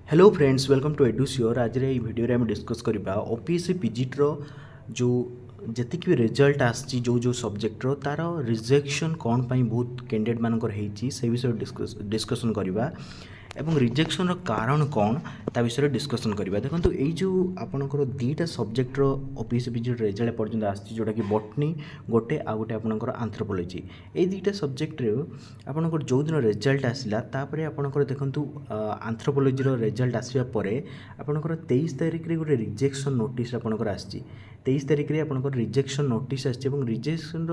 Hello friends welcome to Edusure. आज ये video आम डिस्कस करवा ओपीएससी पीजीटर जो जी भी रिजल्ट आसी जो जो सब्जेक्टर तार रिजेक्शन कौन पाई बहुत कैंडिडेट मानकर होती से विषय डिस्कसन करवा एवं रिजेक्शन कारण कौन ता विषय डिस्कसन करवा। देखो ये जो आपंकर दुईटा सब्जेक्टर ओपीएससी पीजीटर रिजल्ट पर्यटन आसी जोटा कि बटनी गोटे आ गोटे आपंकर आंथ्रोपोलॉजी ये दुईटा सब्जेक्ट आपंकर जो दिन रिजल्ट आसला तापर आपंकर देखो आंथ्रोपोलॉजी रिजल्ट आसवा पर आपंकर 23 तारिख में गोटे रिजेक्शन नोटिस आपंकर आसी 23 तारिख में आपंकर रिजेक्शन नोटिस आसी रिजेक्शन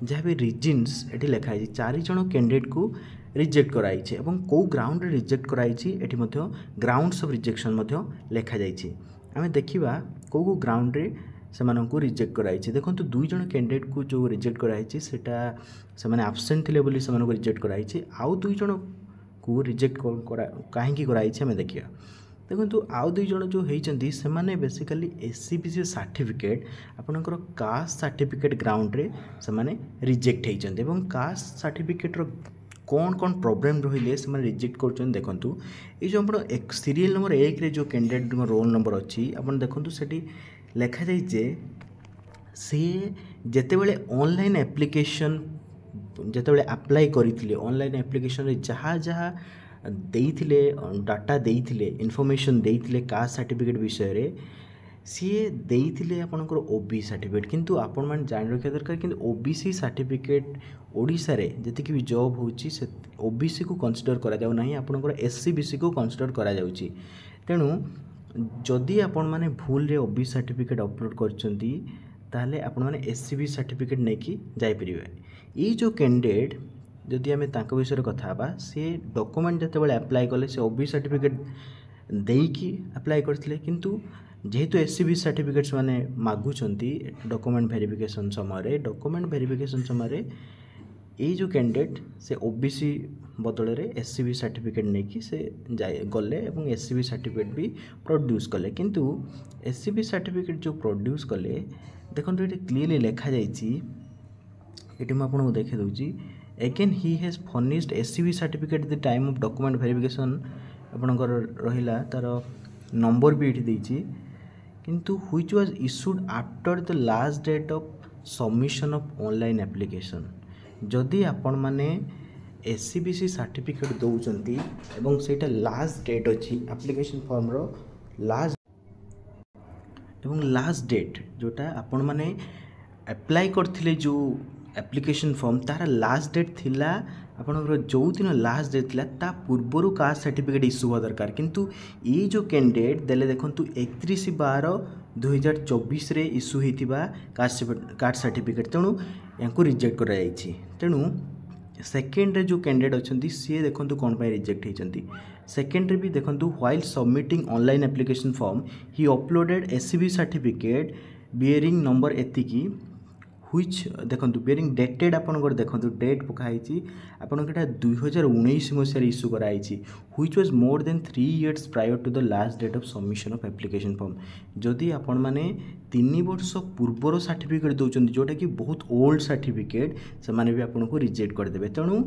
जहाँ भी रिजन्स ये लिखाई 4 जन कैंडिडेट को रिजेक्ट कराई कौ ग्राउंड रिजेक्ट कराई ग्राउंड्स ऑफ रिजेक्शन लिखा जाइए। आम देखा कौ कौ ग्राउंड से रिजेक्ट कराई देखो 2 जन कैंडिडेट को जो रिजेक्ट कराई से आबसेंट थे बोली से रिजेक्ट कराई आउ 2 जन को रिजेक्ट कहीं कराई आम देखा। देखो आउ 2 जन जो होती से बेसिकली एससीबीसी सर्टिफिकेट आपनकर कास्ट सर्टिफिकेट ग्राउंड रे से रिजेक्ट होती कास्ट सर्टिफिकेट कौन कौन प्रोब्लेम रही से रिजेक्ट कर देखूँ ये जो आप सीरियल नंबर 1 रे जो कैंडिडेट रोल नंबर अच्छी आप देखूँ से लिखा जाए सी जितेबाला ऑनलाइन एप्लिकेशन जितेबाला अप्लाई करते ऑनलाइन एप्लिकेशन जहाँ जहाँ देइथिले डाटा देइथिले इनफॉरमेशन देइथिले कास्ट सर्टिफिकेट विषय रे सी देइथिले आपनकर ओबीसी सर्टिफिकेट किंतु आपण मान जान रखा दरकार किंतु ओबीसी सर्टिफिकेट ओडिसा रे जति भी जॉब होची से ओबीसी को कंसीडर करा जाउ नाही आपनकर एससीबीसी को कंसीडर करा जाउची। तेणु जदि आपण माने भूल रे ओबीसी सर्टिफिकेट अपलोड करचंती ताले आपण माने एससीबी सर्टिफिकेट नेकी जाय परिबे। ई जो कैंडिडेट जदि आम विषय कथा सी डॉक्यूमेंट जिते अप्लाई कले से ओबीसी सर्टिफिकेट देकी अप्लाई करथिले किंतु जेहेतु एससीबी सर्टिफिकेट्स माने मागुचंती डॉक्यूमेंट वेरिफिकेशन समय ये जो कैंडिडेट से ओबीसी बदल रे एससीबी सर्टिफिकेट नहीं से जाए गले और एससीबी सर्टिफिकेट भी प्रोड्यूस कले किंतु एससीबी सर्टिफिकेट जो प्रोड्यूस कले देखो ये क्लीयरली लिखा जाइए ये मुझे देखे दूसरी again he has furnished SCB certificate the time of document verification आपनकर रहिला तार नंबर भी ये देछि किंतु which was issued after the last date of submission of online application. जदि आपण माने एससीबीसी सर्टिफिकेट दौरान एवं सेटा लास्ट डेट अच्छी एप्लिकेशन फॉर्म रो लास्ट डेट जोटा आपण माने अप्लाई करथिले जो एप्लिकेशन फॉर्म तार लास्ट डेट थिला आपनकर जो दिन लास्ट डेट थिला ता पूर्वर कास्ट सर्टिफिकेट इश्यू हुआ दरकार किंतु ये जो कैंडिडेट देले देखंतु 31/12/2024 रे इश्यू होइतिबा कास्ट सर्टिफिकेट तेणु यांको रिजेक्ट करा जाइछि। तेणु सेकेंड रे जो कैंडिडेट अछंती सी देखंतु कोन पाई रिजेक्ट होइचंती सेकेंड रे भी देखंतु while submitting online application form he uploaded SCB certificate bearing number एतिकी व्हिच देखो बियरिंग डेटेड आपंकर देखो डेट पकाई आपंकर 2019 मसीह इश्यू कराई which was more than 3 years prior to the last date of submission of application form. जदि आपण माने 3 वर्ष पूर्वर सर्टिफिकेट दौरान जोटा कि बहुत ओल्ड सर्टिफिकेट से माने भी आपको रिजेक्ट करदेवे। तेणु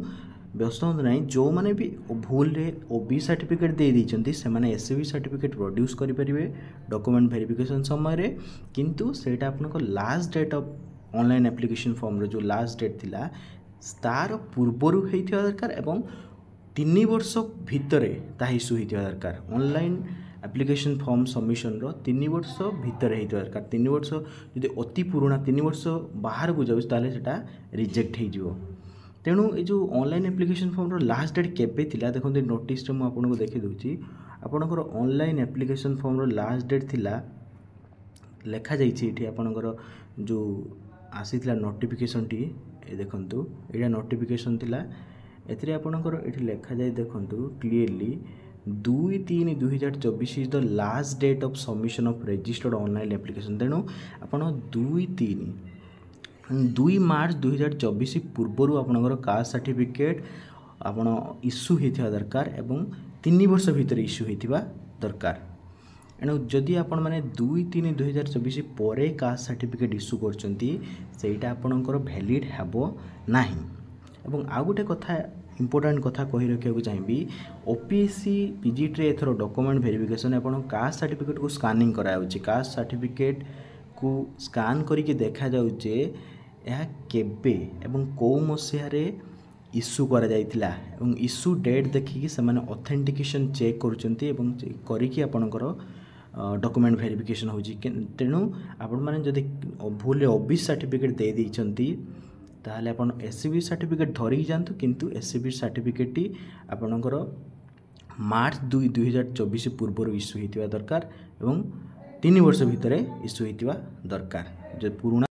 व्यस्त हूँ ना जो मैंने भी भूल रे ओबीसी सर्टिफिकेट दे देइचंती से माने एससीबी सर्टिफिकेट प्रोड्यूस करें डॉक्यूमेंट वेरिफिकेशन समय किंतु सेटा आपन last date of online application form जो लास्ट डेट थिला तार पूर्वर होइथिया दरकार एवं 3 वर्ष भितर ता इश्यू होइथिया दरकार ऑनलाइन एप्लिकेशन फॉर्म सबमिशन रो 3 वर्ष भितर होइथिया दरकार। 3 वर्ष जदि अति पुराना 3 वर्ष बाहर को जाउछ ताले सेटा रिजेक्ट हो जिवो। तेणु ये जो ऑनलाइन एप्लिकेशन फॉर्म रो लास्ट डेट केबे थिला देखो नोटिस रे मु आपनको देखि दोछि आपनकर ऑनलाइन एप्लिकेशन फॉर्म रो लास्ट डेट थिला लिखा जाइछि एठी आपनकर जो आसीथिला नोटिफिकेशन टी देखंतु एटा नोटिफिकेशन थिला एथिरे आपनकर एठी लिखा जाय देखंतु clearly 2/3/2024 is the last date of submission of registered online application. तेणु आपण 2 मार्च 2024 पूर्वर आपनकर कास्ट सर्टिफिकेट आपण इश्यू होइथिया दरकार एवं 3 वर्ष भितर इश्यू होइथिबा दरकार। एणु जदि आपण माने 2/3/2024 पर कास्ट सर्टिफिकेट इश्यू करचंती सेटा आपणकर वैलिड हेबो नाही। एवं आ गोटे कथा इंपोर्टेंट कथा कही रखा चाहिए ओपीएससी पीजीटी एथर डॉक्यूमेंट वेरिफिकेशन आपण कास्ट सर्टिफिकेट को स्कानिंग कराऊँच कास्ट सर्टिफिकेट को स्कान करके देखा जाऊे यह केबे एवं कौ मसीह इश्यू करा जाइथिला एवं इश्यू डेट देखिकी से ऑथेंटिकेशन चेक करिकी आपणकर डॉक्यूमेंट वेरिफिकेशन होची तेणु आपण माने जदि भूल ओबीसी सर्टिफिकेट दे देइचंती ताहले आपण एससीबी सर्टिफिकेट धरिकी जातु किंतु एससीबी सर्टिफिकेट टी आपणकर मार्च 2 2024 पूर्व इश्यू होइतिबा दरकार एवं 3 वर्ष भितर इश्यू होइतिबा दरकार जो पुराना